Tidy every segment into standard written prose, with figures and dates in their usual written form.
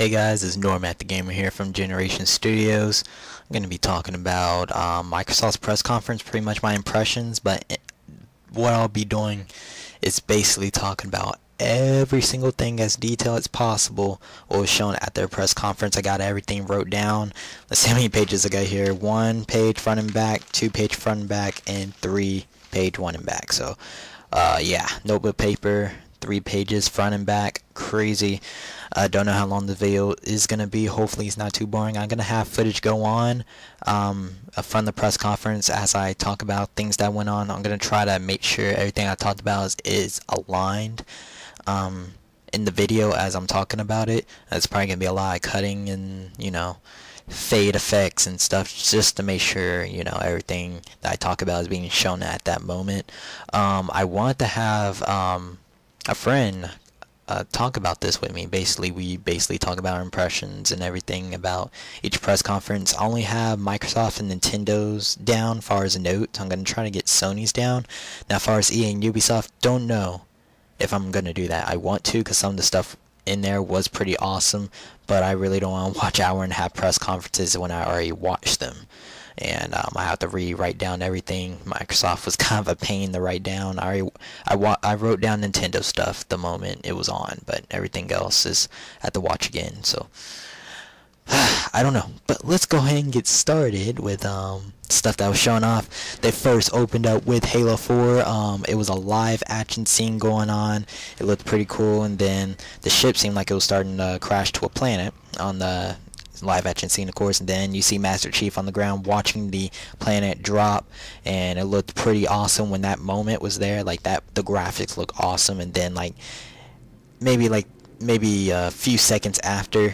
Hey guys, it's Norm at the Gamer here from Generation Studios. I'm going to be talking about Microsoft's press conference, pretty much my impressions, but what I'll be doing is basically talking about every single thing as detailed as possible what was shown at their press conference. I got everything wrote down. Let's see how many pages I got here. 1 page front and back, 2 page front and back, and 3 page one and back. So yeah, notebook paper, 3 pages front and back. Crazy. I don't know how long the video is going to be. Hopefully it's not too boring. I'm going to have footage go on from the press conference as I talk about things that went on. I'm going to try to make sure everything I talked about is aligned in the video as I'm talking about it. It's probably going to be a lot of cutting and, fade effects and stuff just to make sure, everything that I talk about is being shown at that moment. I want to have a friend talk about this with me. We talk about our impressions and everything about each press conference. I only have Microsoft and Nintendo's down as far as notes. I'm going to try to get Sony's down. Now as far as EA and Ubisoft, don't know if I'm going to do that. I want to because some of the stuff in there was pretty awesome, but I really don't want to watch hour and a half press conferences when I already watched them. And I have to rewrite down everything. Microsoft was kind of a pain to write down. I wrote down Nintendo stuff the moment it was on, but everything else is I have to watch again. So I don't know, but let's go ahead and get started with stuff that was shown off. They first opened up with Halo 4. It was a live action scene going on. It looked pretty cool, and then the ship seemed like it was starting to crash to a planet on the live action scene, of course, and then you see Master Chief on the ground watching the planet drop, and it looked pretty awesome when that moment was there. Like that, the graphics look awesome, and then maybe a few seconds after,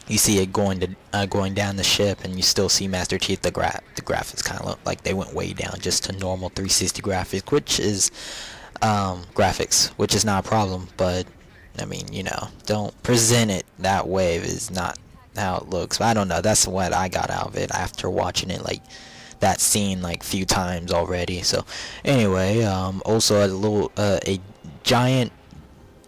you see it going down the ship, and you still see Master Chief. The graphics kind of look like they went way down just to normal 360 graphics, which is not a problem, but I mean, don't present it that way. Is not how it looks. But I don't know, that's what I got out of it after watching it that scene few times already. So anyway, also a giant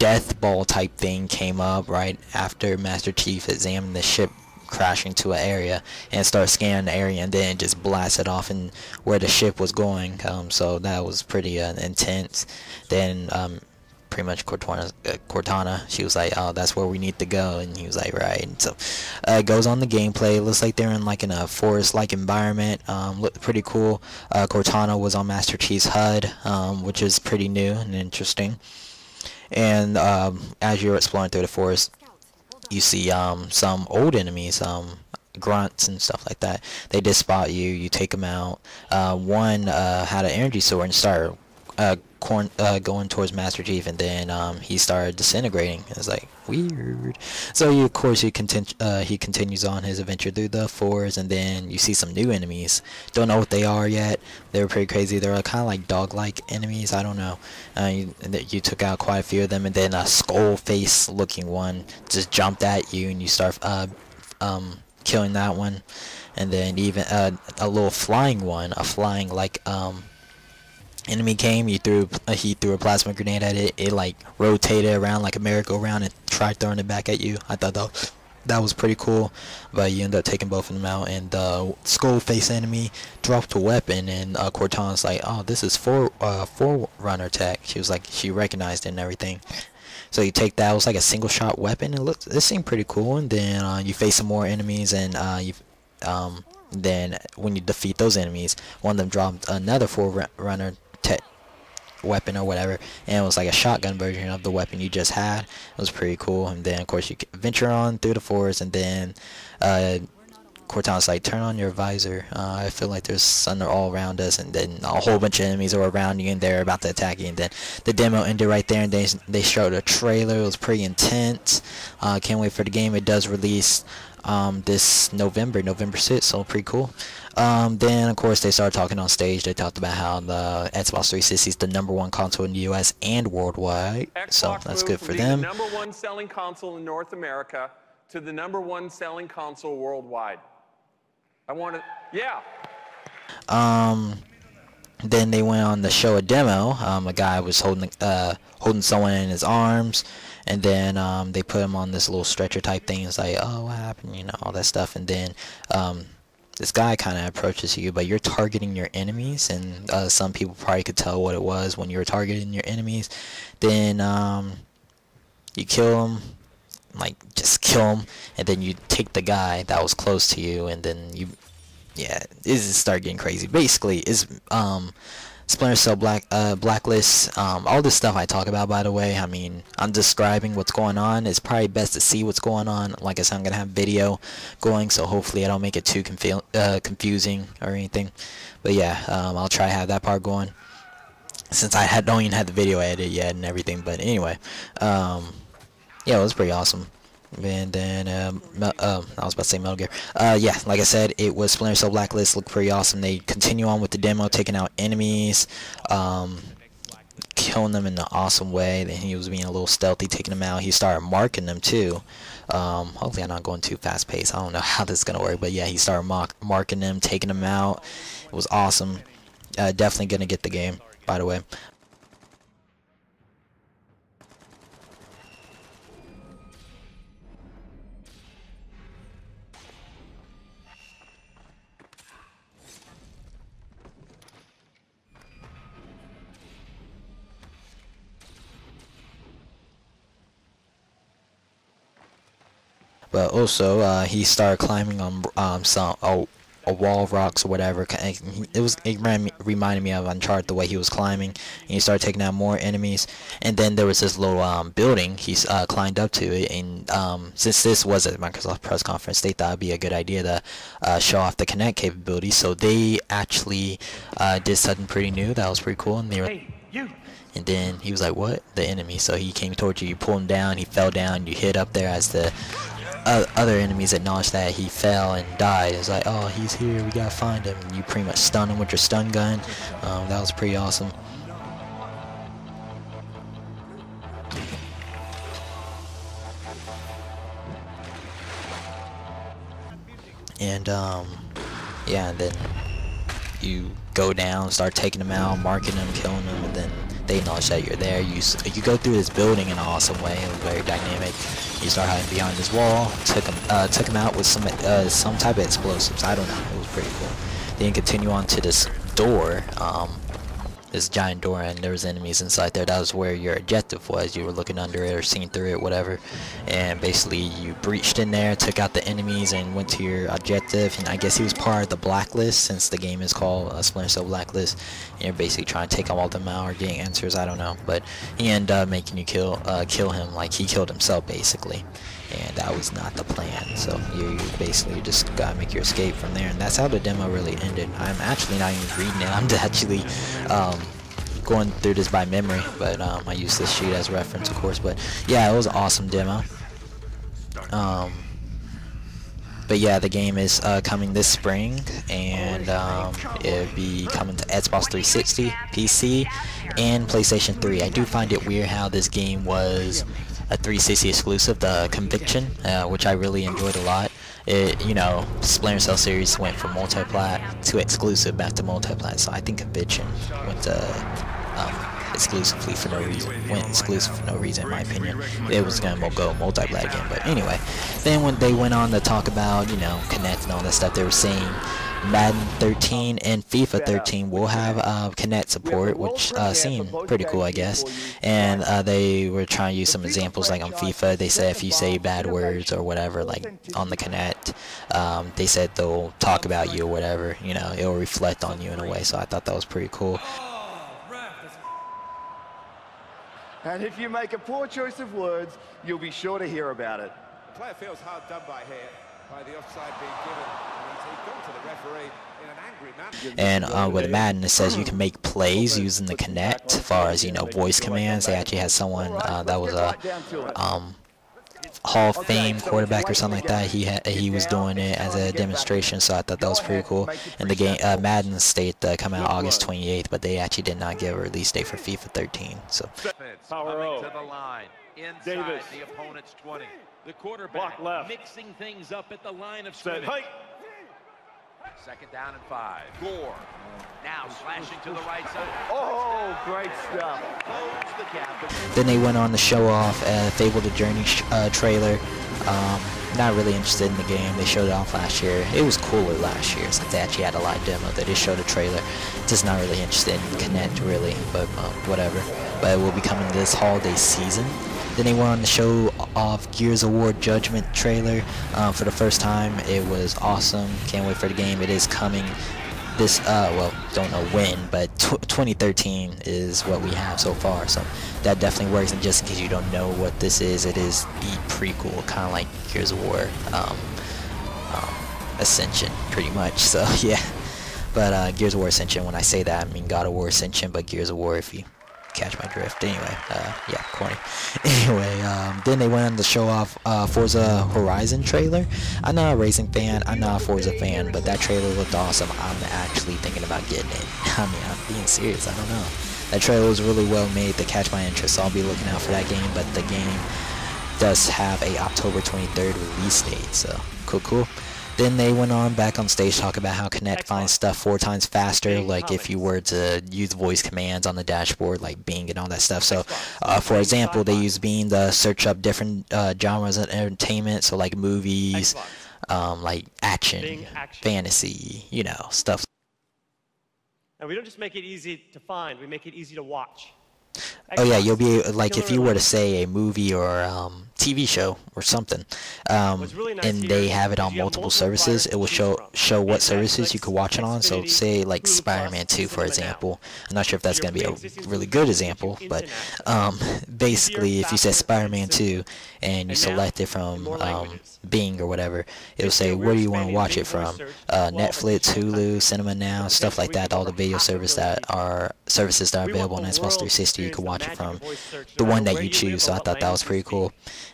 death ball type thing came up right after Master Chief examined the ship crashing to an area and started scanning the area, and then just blasted off in where the ship was going. So that was pretty intense. Then pretty much Cortana, she was like, oh, that's where we need to go, and he was like, right. And so it goes on the gameplay. It looks like they're in a forest-like environment. Looked pretty cool. Cortana was on Master Chief's HUD, which is pretty new and interesting. And as you're exploring through the forest, you see some old enemies, grunts and stuff like that. They did spot you. You take them out. One had an energy sword and started going towards Master Chief, and then he started disintegrating. It's like weird. So of course he continues on his adventure through the forest, and then you see some new enemies. Don't know what they are yet. They were pretty crazy. They're kind of like dog-like enemies. I don't know. You took out quite a few of them, and then a skull face looking one just jumped at you, and you start killing that one. And then even a little flying one, enemy came. He threw a plasma grenade at it. It rotated around like a merry-go-round and tried throwing it back at you. I thought that was pretty cool, but you end up taking both of them out. And the skull face enemy dropped a weapon, and Cortana's like, oh, this is Forerunner tech. She was like, she recognized it and everything. So you take that. It was like a single shot weapon. It seemed pretty cool. And then you face some more enemies, and then when you defeat those enemies, one of them dropped another Forerunner tech weapon or whatever, and it was like a shotgun version of the weapon you just had. It was pretty cool. And then of course you venture on through the forest, and then Cortana's like, turn on your visor. I feel like there's thunder all around us, and then a whole bunch of enemies are around you and they're about to attack you. And then the demo ended right there, and they showed a trailer. It was pretty intense. Can't wait for the game. It does release this November 6th, so pretty cool. Then of course they started talking on stage. They talked about how the Xbox 360 is the #1 console in the US and worldwide, so that's good for them. The #1 selling console in North America to the #1 selling console worldwide. Then they went on to show a demo. A guy was holding someone in his arms, And then they put him on this little stretcher type thing. It's like, oh, what happened, you know, all that stuff. And then this guy kind of approaches you, but you're targeting your enemies, and some people probably could tell what it was when you were targeting your enemies. Then you kill him, like just kill him, and then you take the guy that was close to you, and then you, yeah, it just start getting crazy. Basically, it's Splinter Cell Blacklist, all this stuff I talk about, by the way, I mean, I'm describing what's going on. It's probably best to see what's going on. Like I said, I'm going to have video going, so hopefully I don't make it too confusing or anything. But yeah, I'll try to have that part going, since I don't even have the video edited yet and everything. But anyway, yeah, it was pretty awesome. And then, I was about to say Metal Gear. Yeah, like I said, it was Splinter Cell Blacklist. Looked pretty awesome. They continue on with the demo, taking out enemies, killing them in an awesome way. Then he was being a little stealthy, taking them out. He started marking them too. Hopefully I'm not going too fast paced. I don't know how this is going to work, but yeah, he started marking them, taking them out. It was awesome. Definitely going to get the game, by the way. But also, he started climbing on a wall of rocks or whatever. It reminded me of Uncharted, the way he was climbing, and he started taking out more enemies. And then there was this little building he climbed up to it. And since this was a Microsoft press conference, they thought it'd be a good idea to show off the Kinect capability. So they actually did something pretty new that was pretty cool. And they were, Hey, you! and then he was like, "What?" The enemy. So he came towards you. You pulled him down. He fell down. You hit up there as the other enemies acknowledged that he fell and died. It's like, oh, he's here, we gotta find him. And you pretty much stun him with your stun gun. That was pretty awesome. And yeah, and then you go down, start taking them out, marking them, killing them, and then they acknowledge that you're there. You go through this building in an awesome way. It was very dynamic. You start hiding behind this wall. Took him out with some type of explosives. I don't know. It was pretty cool. Then you continue on to this door. This giant door, and there was enemies inside there. That was where your objective was. You were looking under it or seeing through it, whatever. And basically you breached in there, took out the enemies, and went to your objective. And I guess he was part of the blacklist, since the game is called Splinter Cell Blacklist. And you're basically trying to take all of them out or getting answers, I don't know. But he ended up making you kill him, like he killed himself basically. And that was not the plan. So you basically just gotta make your escape from there, and that's how the demo really ended. I'm actually not even reading it. I'm actually going through this by memory, but I use this sheet as a reference, of course. But yeah, it was an awesome demo. But yeah, the game is coming this spring, and it'll be coming to Xbox 360, PC, and PlayStation 3. I do find it weird how this game was a 360 exclusive, the Conviction, which I really enjoyed a lot. You know, Splinter Cell series went from multi-plat to exclusive back to multi-plat, so I think Conviction went exclusively for no reason. Went exclusive for no reason, in my opinion. It was gonna go multi-plat again, but anyway. Then when they went on to talk about, you know, Kinect and all that stuff, they were saying Madden 13 and FIFA 13 will have Kinect support, which seemed pretty cool, I guess. And they were trying to use some examples, like on FIFA, they said if you say bad words or whatever, like on the Kinect, they said they'll talk about you or whatever, you know, it'll reflect on you in a way. So I thought that was pretty cool. And if you make a poor choice of words, you'll be sure to hear about it. The player feels hard done by here, by the offside being given. He's gone to the referee in an angry manner. And with Madden, it says you can make plays using the Kinect, as far as, you know, voice commands. They actually had someone that was a Hall of Fame quarterback or something like that. He was doing it as a demonstration, so I thought that was pretty cool. And the game Madden state come out August 28th, but they actually did not give a release date for FIFA 13. So Coming to the line inside Davis. The opponent's 20. The quarterback left. Mixing things up at the line of scrimmage. Second down and 5. Gore now slashing to the right side. Oh, great stuff. Close the gap. Then they went on to show off Fable the Journey trailer. Not really interested in the game. They showed it off last year. It was cooler last year since they actually had a live demo. They just showed a trailer. Just not really interested in Connect really, but whatever. But it will be coming this holiday season. Then they went on to show off Gears of War Judgment trailer for the first time. It was awesome. Can't wait for the game. It is coming this, well, don't know when, but 2013 is what we have so far. So that definitely works. And just in case you don't know what this is, it is the prequel, kind of like Gears of War Ascension, pretty much. So yeah, but Gears of War Ascension, when I say that, I mean God of War Ascension, but Gears of War, if you catch my drift. Anyway, yeah, corny. Anyway, then they went on to show off Forza Horizon trailer. I'm not a racing fan, I'm not a Forza fan, but that trailer looked awesome. I'm actually thinking about getting it. I mean, I'm being serious, I don't know. That trailer was really well made to catch my interest, so I'll be looking out for that game, but the game does have a October 23rd release date, so cool. Then they went on back on stage to talk about how Kinect finds stuff 4 times faster, like if you were to use voice commands on the dashboard, like Bing and all that stuff. So, for example, they use Bing to search up different genres of entertainment, so like movies, like action, fantasy, you know, stuff. And we don't just make it easy to find, we make it easy to watch. Oh yeah, you'll be like if you were to say a movie or TV show or something, and they have it on multiple services, it will show what services you could watch it on. So say like Spider-Man 2, for example. I'm not sure if that's going to be a really good example, but basically if you said Spider-Man 2 and you select it from Bing or whatever, it will say where do you want to watch it from, Netflix, Hulu, Cinema Now, stuff like that. All the video services that are available on Xbox 360, you can watch it from the one that you choose. So I thought that was pretty cool.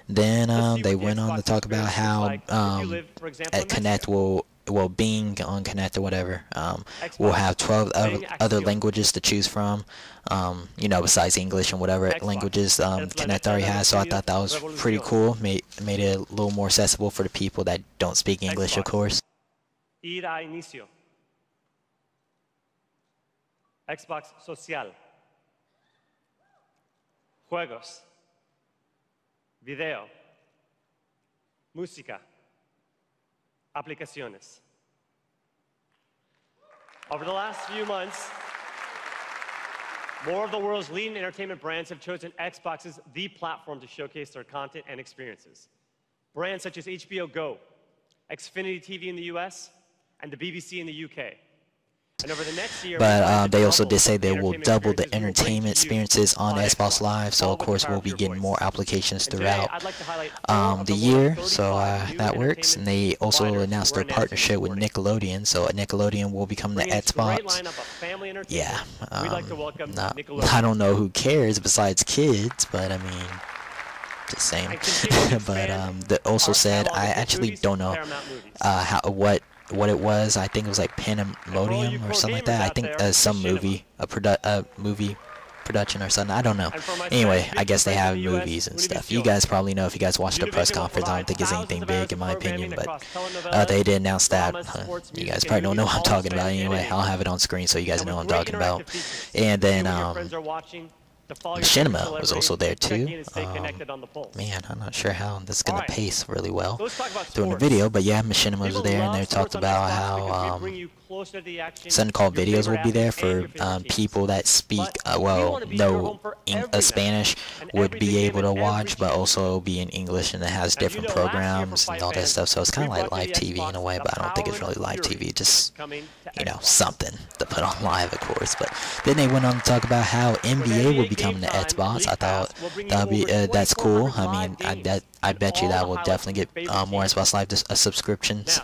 Then they went on to talk about how at Connect Bing on Connect or whatever will have 12 other languages to choose from, you know, besides English and whatever languages Connect already has. So I thought that was pretty cool. Made it a little more accessible for the people that don't speak English, of course. Ir a inicio. Xbox Social. Juegos. Video. Música. Aplicaciones. Over the last few months, more of the world's leading entertainment brands have chosen Xbox as the platform to showcase their content and experiences. Brands such as HBO Go, Xfinity TV in the US, and the BBC in the UK. And over the next year, but they also did say they will double the entertainment experiences on Xbox Live, so of course we'll be getting more applications throughout the year, so that works. And they also announced their partnership with Nickelodeon, so Nickelodeon will become the Xbox. Yeah, I don't know who cares besides kids, but I mean, just saying. But they also said, I actually don't know what it was. I think it was like Pandemonium or something like that. I think some movie, movie production or something. I don't know. Anyway, I guess they have movies and stuff. You guys probably know if you guys watched the press conference. I don't think it's anything big in my opinion, but they did announce that. You guys probably don't know what I'm talking about. Anyway, I'll have it on screen so you guys know what I'm talking about. And then Machinima was also there too. Man, I'm not sure how this is going to pace really well during the video, but yeah, Machinima was there, and they talked about how something called videos will be there for people that speak, well, no Spanish would be able to watch, but also be in English, and it has different programs and all that stuff, so it's kind of like live TV in a way, but I don't think it's really live TV, just, you know, something to put on live, of course. But then they went on to talk about how NBA will be coming to Xbox. I thought that'd be that's cool. I mean, I bet you that will definitely get more Xbox Live subscriptions.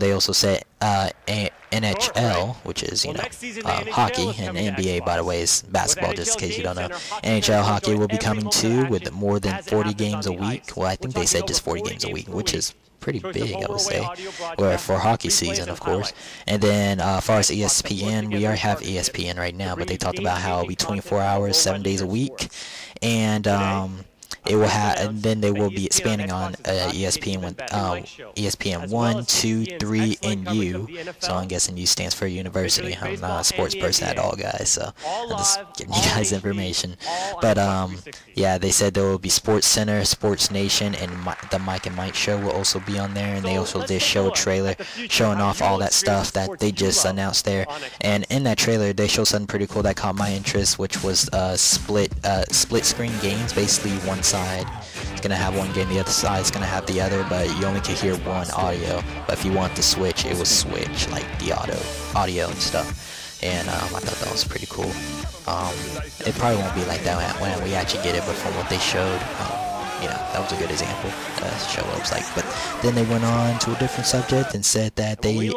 They also said NHL, which is, you know, hockey, and NBA, by the way, is basketball, just in case you don't know. NHL hockey will be coming too, with more than 40 games a week. Well, I think they said just 40 games a week, which is pretty big, I would say, or for hockey season, of course. And then as far as ESPN, we already have ESPN right now, but they talked about how it'll be 24 hours, 7 days a week, and it will have, and then they will be expanding on ESPN 1, 2, 3, and U. So I'm guessing U stands for university. I'm not a sports person at all, guys. So I'm just giving you guys information. But yeah, they said there will be Sports Center, Sports Nation, and the Mike and Mike show will also be on there. And they also did show a trailer showing off all that stuff that they just announced there. And in that trailer, they showed something pretty cool that caught my interest, which was split screen games. Basically, one side is gonna have one game, the other side is gonna have the other, but you only can hear one audio. But if you want to switch, it will switch like the audio and stuff. And I thought that was pretty cool. It probably won't be like that when we actually get it, but from what they showed, yeah, that was a good example to show what it was like. But then they went on to a different subject and said that they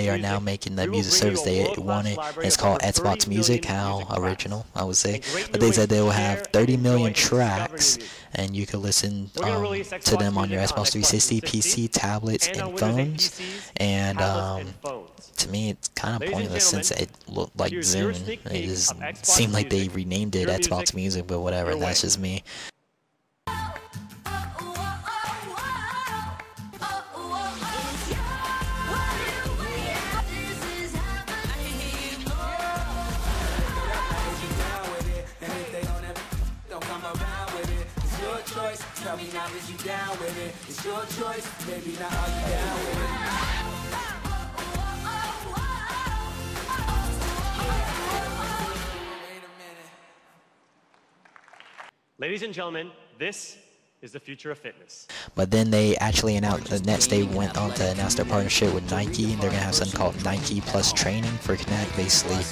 are now making the music service they wanted. And it's called Xbox Music. How original, I would say. But they said they will have 30 million tracks, and you can listen to them on your Xbox 360, PC, tablets, and phones. And to me, it's kind of pointless since it looked like Zune. It just seemed like they renamed it Xbox Music, but whatever. That's just me. Tell me now, is you down with it? It's your choice, baby, now are you down with it? Wait a minute. Ladies and gentlemen, this is the future of fitness. But then they actually announced, the next day went on to announce their partnership with Nike, and they're going to have something called Nike Plus Training for Connect, basically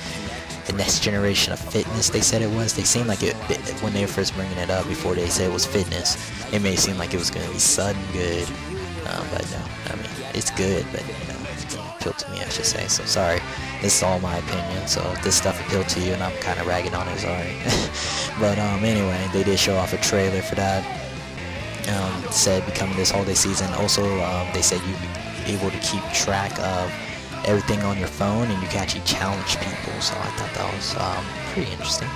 the next generation of fitness. They said it was. They seemed like it when they were first bringing it up, before they said it was fitness, it may seem like it was going to be sudden good, but no, I mean, it's good, but you know, it didn't appeal to me, I should say. So sorry, this is all my opinion. So if this stuff appealed to you and I'm kind of ragging on it, sorry. But anyway, they did show off a trailer for that. Said becoming this holiday season. Also, they said you'd be able to keep track of everything on your phone, and you can actually challenge people. So I thought that was pretty interesting.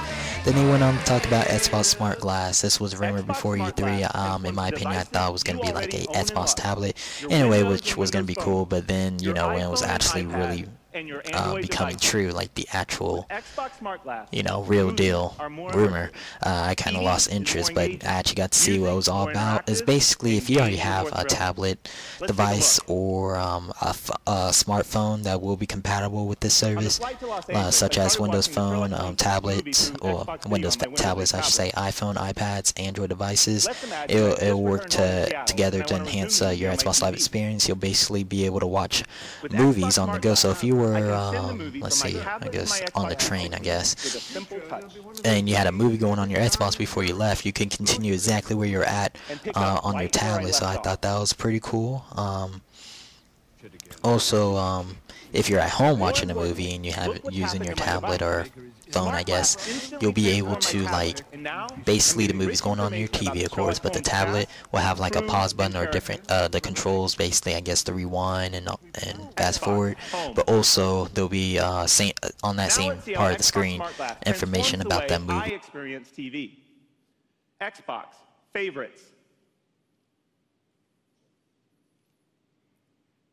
Then they went on to talk about Xbox Smart Glass. This was rumored before E3. In my opinion, I thought it was going to be like a Xbox tablet anyway, which was going to be cool. But then, you know, when it was actually really becoming true, like the actual, you know, real deal rumor, I kind of lost interest. But I actually got to see what it was all about. It's basically, if you already have a tablet device or a smartphone that will be compatible with this service, such as Windows Phone, tablets, or Windows tablets, I should say, iPhone, iPads, Android devices, it'll work together to enhance your Xbox Live experience. You'll basically be able to watch movies on the go. So if you were let's see, I guess on the train, I guess, and you had a movie going on your Xbox before you left, you can continue exactly where you're at on your tablet. So I thought that was pretty cool. Also, if you're at home watching a movie and you have it using your tablet or phone, I guess, you'll be able to, like, basically the movie's going on your TV, of course, but the tablet will have like a pause button or different the controls, basically, I guess, the rewind and fast forward. But also there'll be on that same part of the screen information about that movie. Xbox favorites.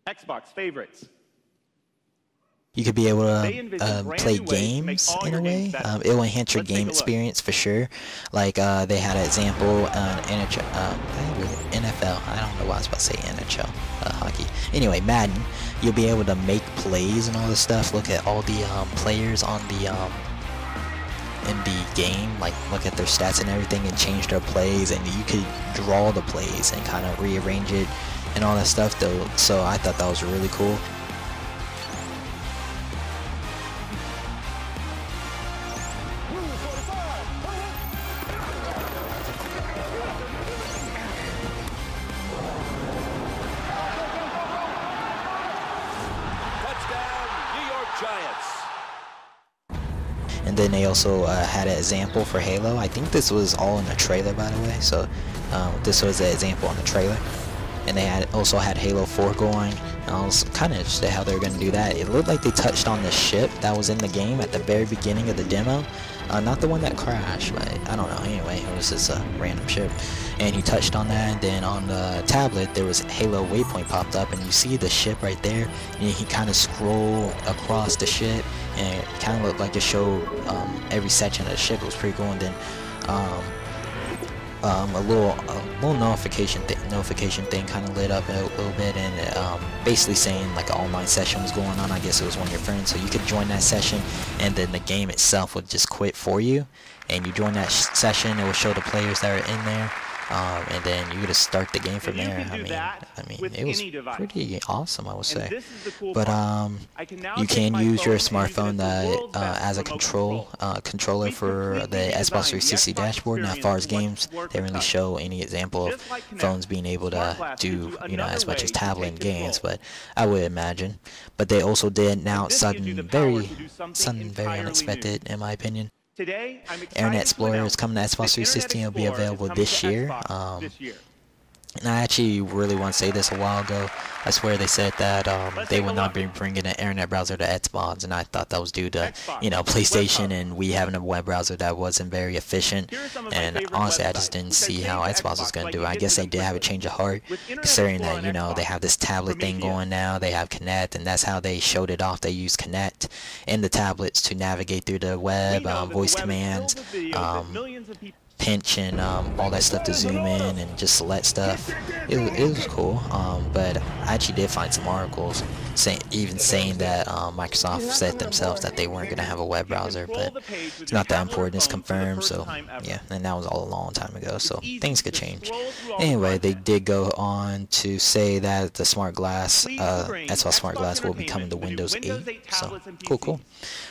Xbox favorites. You could be able to play games in a way. It will enhance your game experience for sure. Like they had an example on NFL. I don't know why I was about to say NHL, hockey. Anyway, Madden. You'll be able to make plays and all this stuff. Look at all the players on the in the game. Like look at their stats and everything, and change their plays. And you could draw the plays and kind of rearrange it and all that stuff. Though, so I thought that was really cool. And then they also had an example for Halo. I think this was all in the trailer, by the way. So this was an example on the trailer. And they also had Halo 4 going. I was kind of interested how they were going to do that. It looked like they touched on the ship that was in the game at the very beginning of the demo. Not the one that crashed, but I don't know. Anyway, it was just a random ship. And he touched on that, and then on the tablet, there was Halo waypoint popped up, and you see the ship right there, and he kind of scrolled across the ship, and it kind of looked like it showed every section of the ship. It was pretty cool, and then a little notification thing kind of lit up a little bit, and basically saying like an online session was going on. I guess it was one of your friends, so you could join that session, and then the game itself would just quit for you, and you join that session. It will show the players that are in there, and then you just start the game from there. I mean, it was pretty awesome, I would say. But you can use your smartphone as a controller for the Xbox 360 dashboard. Now, as far as games, they didn't really show any example of phones being able to do, you know, as much as tablet and games, but I would imagine. But they also did announce something very unexpected, in my opinion. Internet Explorer is coming to Xbox 360 and will be available this year. And I actually really want to say this a while ago. I swear they said that they would not be bringing an internet browser to Xbox, and I thought that was due to, you know, PlayStation and we having a web browser that wasn't very efficient. And honestly, I just didn't see how Xbox was going to do it. I guess they did have a change of heart, considering that, you know, they have this tablet thing going now. They have Kinect, and that's how they showed it off. They use Kinect in the tablets to navigate through the web, voice commands, pinch and all that stuff to zoom in and just select stuff. It was cool, but I actually did find some articles saying that Microsoft said themselves that they weren't going to have a web browser, but it's not that important. It's confirmed, so yeah, and that was all a long time ago, so things could change. Anyway, they did go on to say that the Smart Glass, Xbox Smart Glass will be coming to Windows 8, so cool.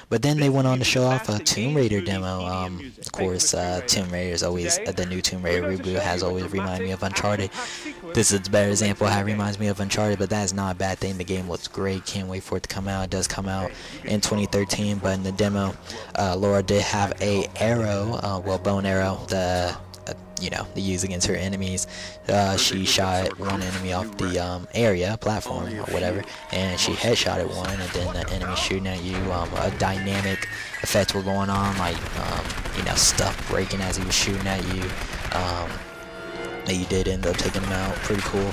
But then they went on to show off a Tomb Raider demo. Of course, Tomb Raider is always, the new Tomb Raider reboot has always reminded me of Uncharted. This is a better example of how it reminds me of Uncharted, but that is not a bad thing. The game looks great. Can't wait for it to come out. It does come out in 2013, but in the demo, Laura did have a arrow, bow and arrow, you know, to use against her enemies. She shot one enemy off the platform or whatever, and she headshotted one, and then the enemy shooting at you. A dynamic effects were going on, like you know, stuff breaking as he was shooting at you. And you did end up taking him out. Pretty cool.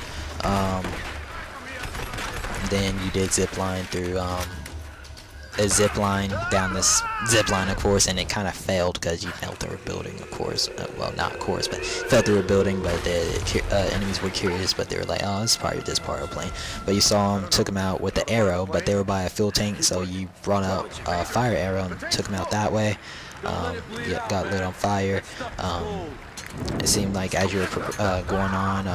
Then you did zip line through a zip line down this zip line, of course, and it kind of failed because you fell through a building, of course. Well, not of course, but fell through a building. But the enemies were curious, but they were like, "Oh, this is probably this part of the plane." But you saw them, took them out with the arrow, but they were by a fuel tank, so you brought out a fire arrow and took them out that way. Got lit on fire. It seemed like as you were going on,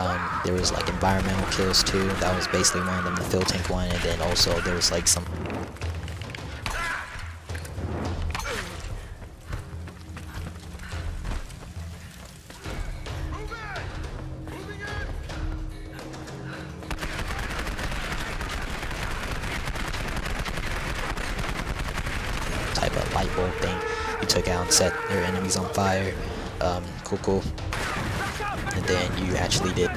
there was like environmental kills too. That was basically one of them, the fuel tank one, and then also there was like some type of light bulb thing you took out and set your enemies on fire. Cool. And then you actually did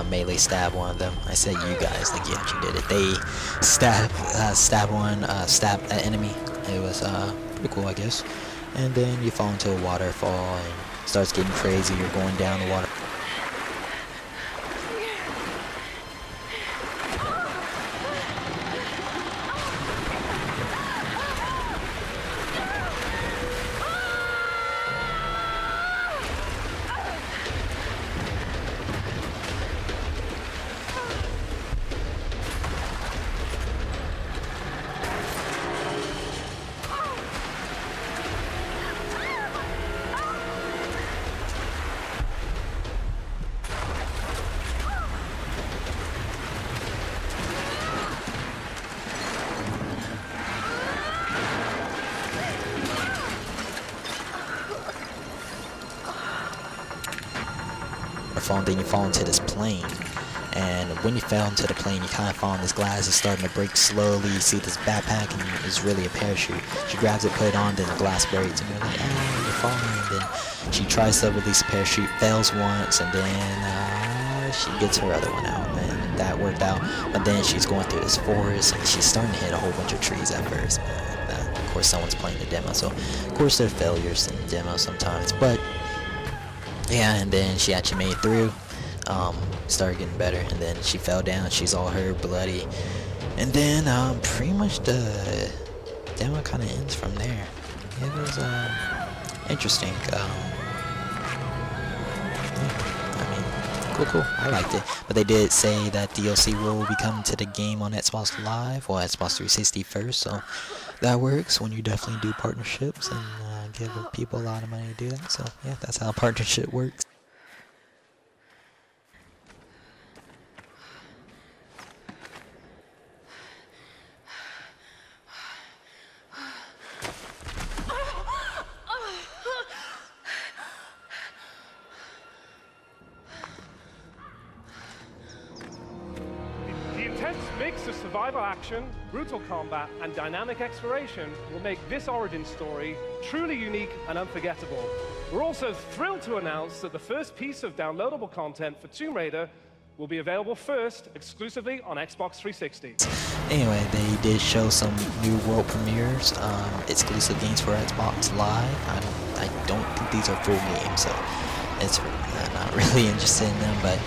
melee stab one of them. I said you guys, like you actually did it. They stab an enemy. It was pretty cool, I guess. And then you fall into a waterfall and it starts getting crazy. You're going down the water. Then you fall into this plane, And when you fell into the plane, you kind of fall on this glass. It's starting to break slowly. You see this backpack, and it's really a parachute. She grabs it, put it on, then the glass breaks, and you're like, oh, you're falling. And then she tries to release the parachute, fails once, and then she gets her other one out, and that worked out. But then she's going through this forest, and she's starting to hit a whole bunch of trees at first. But, of course, someone's playing the demo, so of course there are failures in the demo sometimes. But yeah, and then she actually made it through. Started getting better, and then she fell down. She's all hurt, bloody, and then pretty much the demo kind of ends from there. It was interesting. Cool. I liked it, but they did say that DLC will be coming to the game on Xbox Live, or Xbox 360 first, so that works when you definitely do partnerships and give people a lot of money to do that. So yeah, that's how a partnership works. The intense mix of survival action, brutal combat, and dynamic exploration will make this origin story truly unique and unforgettable. We're also thrilled to announce that the first piece of downloadable content for Tomb Raider will be available first exclusively on Xbox 360. Anyway, they did show some new world premieres, exclusive games for Xbox Live. I don't think these are full games, so it's not really interested in them, but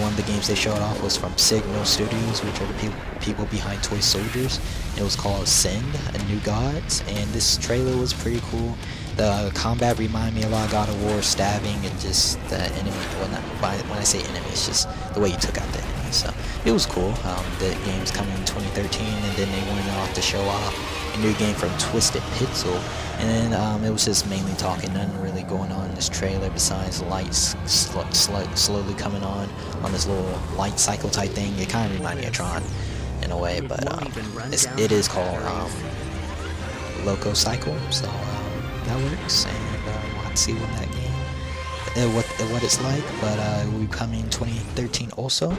one of the games they showed off was from Signal Studios, which are the people behind Toy Soldiers. It was called Send, A New Gods, and this trailer was pretty cool. The combat reminded me a lot of God of War, stabbing and just the enemy. Well, not when I say enemy, it's just the way you took out the enemy. So it was cool. The game's coming in 2013, and then they went off to show off a new game from Twisted Pixel, and then it was just mainly talking, nothing really going on in this trailer besides lights slowly coming on this little light cycle type thing. It kind of reminded me of Tron in a way, but it is called Loco Cycle, so that works, and we'll have to see when that game, what it's like, but it will be coming in 2013 also.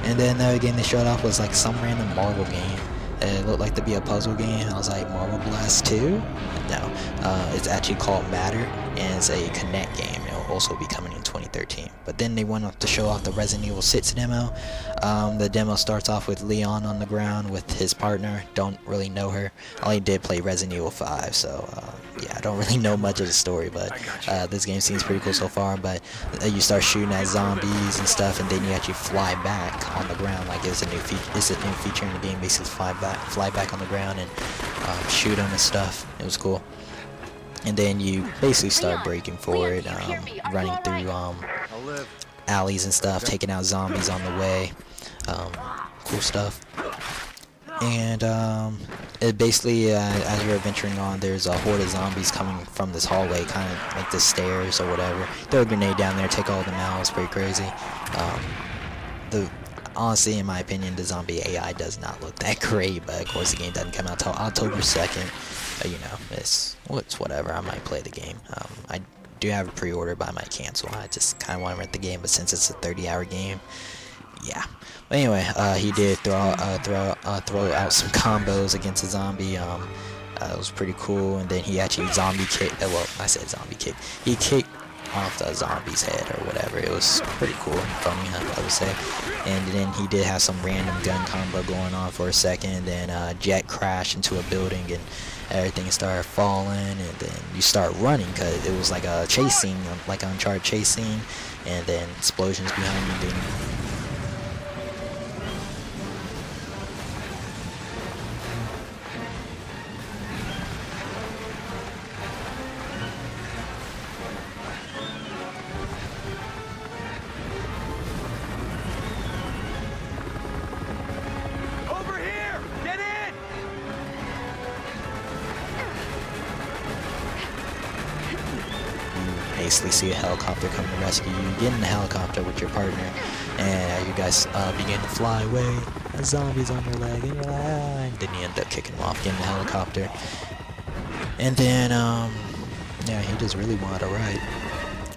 And then the other game they showed off was like some random Marvel game. It looked like to be a puzzle game. I was like, Marvel Blast 2? No, it's actually called Matter, and it's a Connect game. It will also be coming in 2013. But then they went up to show off the Resident Evil 6 demo. The demo starts off with Leon on the ground with his partner. Don't really know her. I only did play Resident Evil 5, so yeah, I don't really know much of the story, but this game seems pretty cool so far. But you start shooting at zombies and stuff, and then you actually fly back on the ground. Like it's a new feature in the game, basically fly back on the ground and shoot them and stuff. It was cool. And then you basically start breaking forward, running through alleys and stuff, taking out zombies on the way. Cool stuff. And it basically, as you're adventuring on, there's a horde of zombies coming from this hallway, kind of like the stairs or whatever. Throw a grenade down there, take all of them out. It's pretty crazy. Honestly, in my opinion, the zombie AI does not look that great, but of course the game doesn't come out till October 2nd. You know, it's whatever. I might play the game. I do have a pre-order, but I might cancel. I just kind of want to rent the game, but since it's a 30-hour game, yeah. But anyway, he did throw out some combos against a zombie. It was pretty cool, and then he actually zombie kicked. Well, I said zombie kick. He kicked off the zombie's head or whatever. It was pretty cool, funny, I would say. And then he did have some random gun combo going on for a second, and then Jet crashed into a building and everything started falling, and then you start running because it was like a chase scene, like an Uncharted chase scene, and then explosions behind you. Then basically see a helicopter come to rescue you. Get in the helicopter with your partner, and you guys begin to fly away. A zombie's on your leg, and you're like, ah, and then you end up kicking him off, getting the helicopter. And then, yeah, he just really wanted to ride.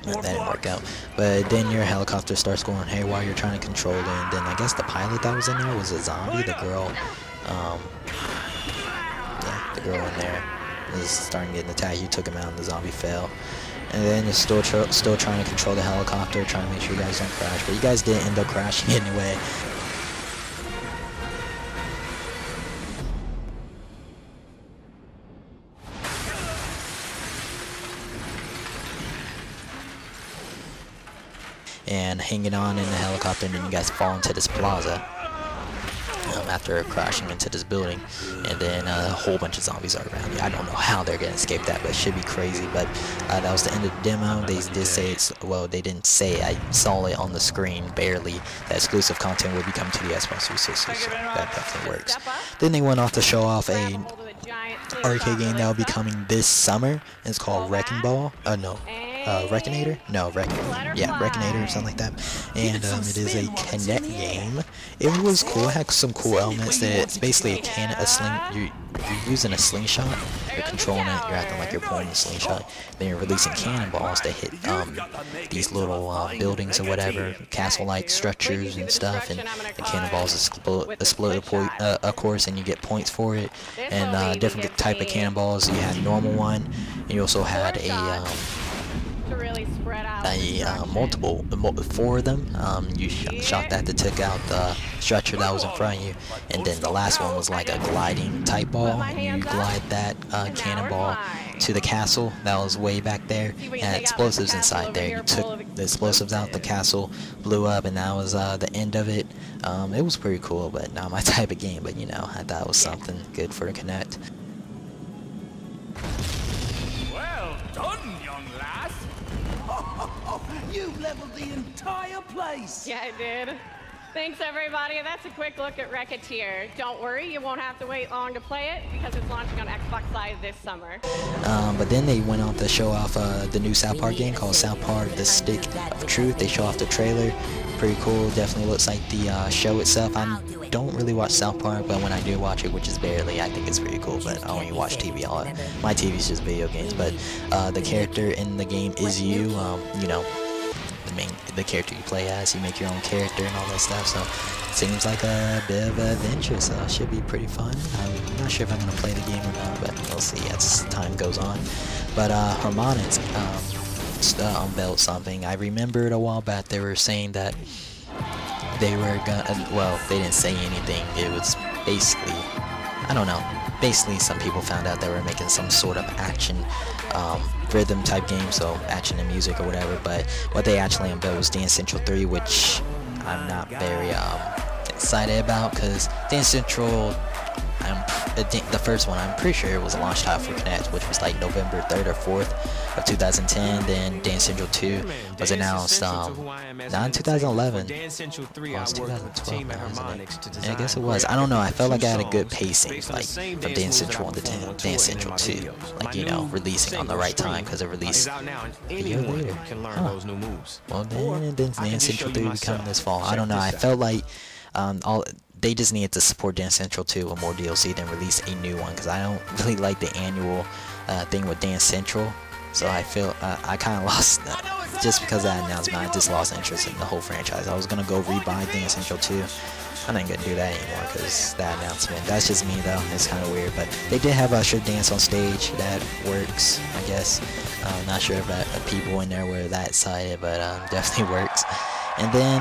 That didn't work out. But then your helicopter starts going haywire. You're trying to control it, and then I guess the pilot that was in there was a zombie. The girl, yeah, the girl in there is starting getting attacked. You took him out, and the zombie fell. And then it's still trying to control the helicopter, trying to make sure you guys don't crash. But you guys did end up crashing anyway. And hanging on in the helicopter, and then you guys fall into this plaza after crashing into this building, and then a whole bunch of zombies are around you. I don't know how they're gonna escape that, but it should be crazy. But that was the end of the demo. They did say it's, well, they didn't say, I saw it on the screen barely, that exclusive content will be coming to the Xbox 360, so that definitely works. Then they went off to show off a arcade game that will be coming this summer, and it's called Wrecking Ball. Wreckinator? No, Wreckinator or something like that. And it is a Kinect game. It was cool. It had some cool elements. It's basically you're using a slingshot. You're controlling it. You're acting like you're pulling a slingshot. Then you're releasing cannonballs to hit these little buildings or whatever, castle-like structures and stuff. And the cannonballs explode, of course, and you get points for it. And different type of cannonballs. You had a normal one, and you also had four of them. You shot that took out the structure that was in front of you, and then the last one was like a gliding type ball, and you glide that cannonball to the castle that was way back there. It had explosives inside there. You took the explosives out, the castle blew up, and that was the end of it. It was pretty cool, but not my type of game, but you know, I thought it was something good for the Kinect. Well done, young lass. You leveled the entire place. Yeah, I did. Thanks, everybody. That's a quick look at Racketeer. Don't worry, you won't have to wait long to play it because it's launching on Xbox Live this summer. But then they went on to show off the new South Park game called South Park: The Stick of Truth. They show off the trailer. Pretty cool. Definitely looks like the show itself. I don't really watch South Park, but when I do watch it, which is barely, I think it's pretty cool. But I don't even watch TV. My TV's just video games. But the character in the game is you. You know, the character you play as. You make your own character and all that stuff. So it seems like a bit of an adventure. So it should be pretty fun. I'm not sure if I'm gonna play the game or not, but we'll see as time goes on. But Harmonix unveiled something. I remembered a while back they were saying that they were gonna, well, they didn't say anything. It was basically, I don't know, basically some people found out they were making some sort of action rhythm type game, so action and music or whatever. But what they actually unveiled was Dance Central 3, which I'm not very excited about, because Dance Central, the first one, I'm pretty sure it was a launch title for Kinect, which was like November 3rd or 4th of 2010. Then Dance Central 2 was announced not in 2011. Well, it was 2012 now, isn't it? I guess it was. I don't know. I felt like I had a good pacing, like from Dance Central 1 to Dance Central 2, like, you know, releasing on the right time, because it released a year later. Huh. Well, then Dance Central 3 will be coming this fall. I don't know. I felt like they just needed to support Dance Central 2 with more DLC than release a new one, because I don't really like the annual thing with Dance Central. So I feel I kind of lost just because of that announcement. I just lost interest in the whole franchise. I was gonna go rebuy Dance Central 2. I'm not gonna do that anymore because that announcement. That's just me though. It's kind of weird, but they did have Usher dance on stage. That works, I guess. I'm not sure if the people in there were that excited, but definitely works. And then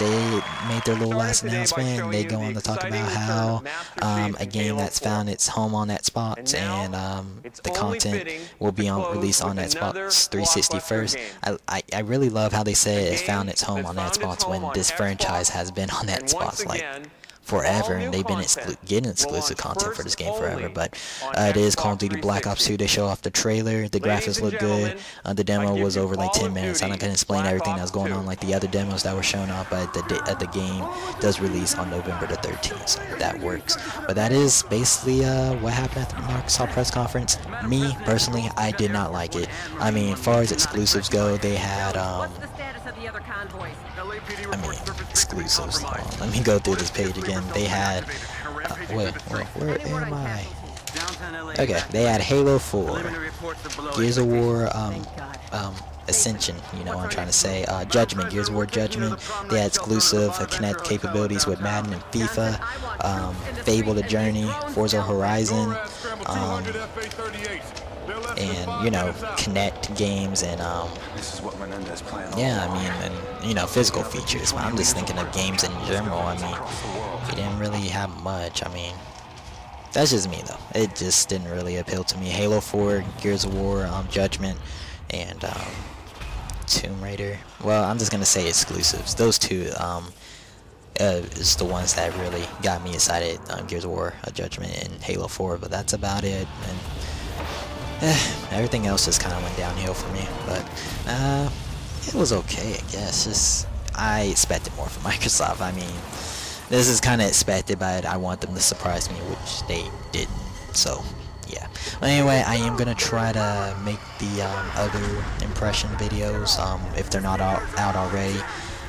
they made their little last announcement, and they go on to talk about how a game that's found its home on Xbox, and the content will be released on Xbox 360 first. I really love how they say it's found its home on Xbox when this franchise has been on Xbox like forever, and they've been getting exclusive content for this game forever. But it is Call of Duty Black Ops 2. They show off the trailer. The graphics look good. The demo was over like 10 minutes. I'm not going to explain everything that's going on like the other demos that were shown off, but the game does release on November the 13th, so that works. But that is basically what happened at the Microsoft press conference. Me, personally, I did not like it. I mean, as far as exclusives go, they had exclusives. Let me go through this page again. They had where am I? Okay, they had Halo 4, Gears of War, Ascension, you know what I'm trying to say, Judgment, Gears of War Judgment. They had exclusive Kinect capabilities with Madden and FIFA, Fable the Journey, Forza Horizon, and, you know, Kinect games, and, yeah, I mean, and, you know, physical features. But I'm just thinking of games in general. I mean, he didn't really have much. I mean, that's just me, though. It just didn't really appeal to me. Halo 4, Gears of War, Judgment, and, Tomb Raider. Well, I'm just gonna say exclusives. Those two is the ones that really got me excited. Gears of War, Judgment, and Halo 4. But that's about it. And everything else just kind of went downhill for me. But it was okay, I guess. Just I expected more from Microsoft. I mean, this is kind of expected, but I want them to surprise me, which they didn't. So. Yeah. Well, anyway, I am gonna try to make the other impression videos if they're not out already.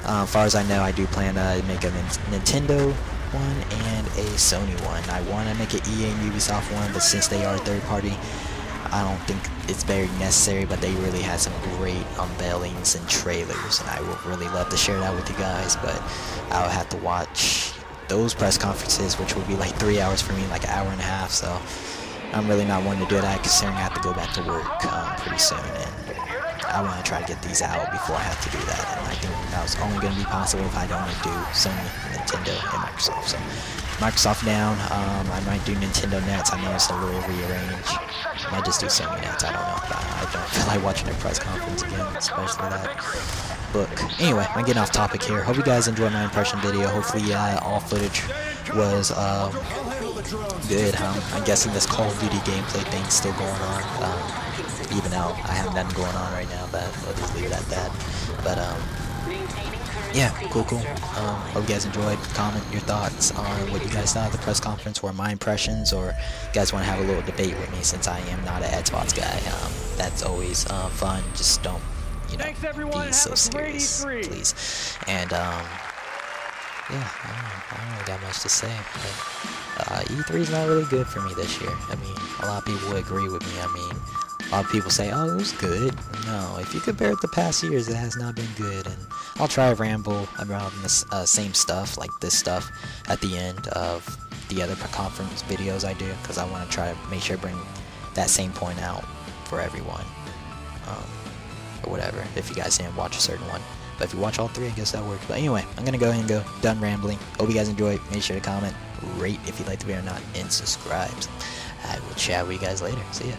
As far as I know, I do plan to make a Nintendo one and a Sony one. I want to make an EA and Ubisoft one, but since they are third party, I don't think it's very necessary. But they really had some great unveilings and trailers, and I would really love to share that with you guys. But I'll have to watch those press conferences, which would be like 3 hours for me, like an hour and a half. So. I'm really not wanting to do that, considering I have to go back to work pretty soon, and I want to try to get these out before I have to do that. And I think that was only going to be possible if I don't do Sony, Nintendo, and Microsoft. So Microsoft down. I might do Nintendo Nets. I know it's a little rearranged. I might just do Sony Nets. I don't know. I don't feel like watching their press conference again, especially that book. Anyway, I'm getting off topic here. Hope you guys enjoyed my impression video. Hopefully, all footage was good. I'm guessing this Call of Duty gameplay thing's still going on, even though I have nothing going on right now, but I'll just leave it at that. But yeah, cool. Hope you guys enjoyed. Comment your thoughts on what you guys thought of the press conference, or my impressions, or you guys want to have a little debate with me, since I am not an Xbox guy. That's always fun. Just don't, you know, be so serious, please. And yeah, I don't really got much to say, but E3 is not really good for me this year. I mean, a lot of people would agree with me. I mean, a lot of people say, oh, it was good. No, if you compare it to past years, it has not been good. And I'll try to ramble around the same stuff, like this stuff, at the end of the other conference videos I do, because I want to try to make sure I bring that same point out for everyone, or whatever, if you guys didn't watch a certain one. But if you watch all three, I guess that works. But anyway, I'm going to go ahead and go. Done rambling. Hope you guys enjoyed. Make sure to comment, rate if you like the video or not, and subscribe. I will chat with you guys later. See ya.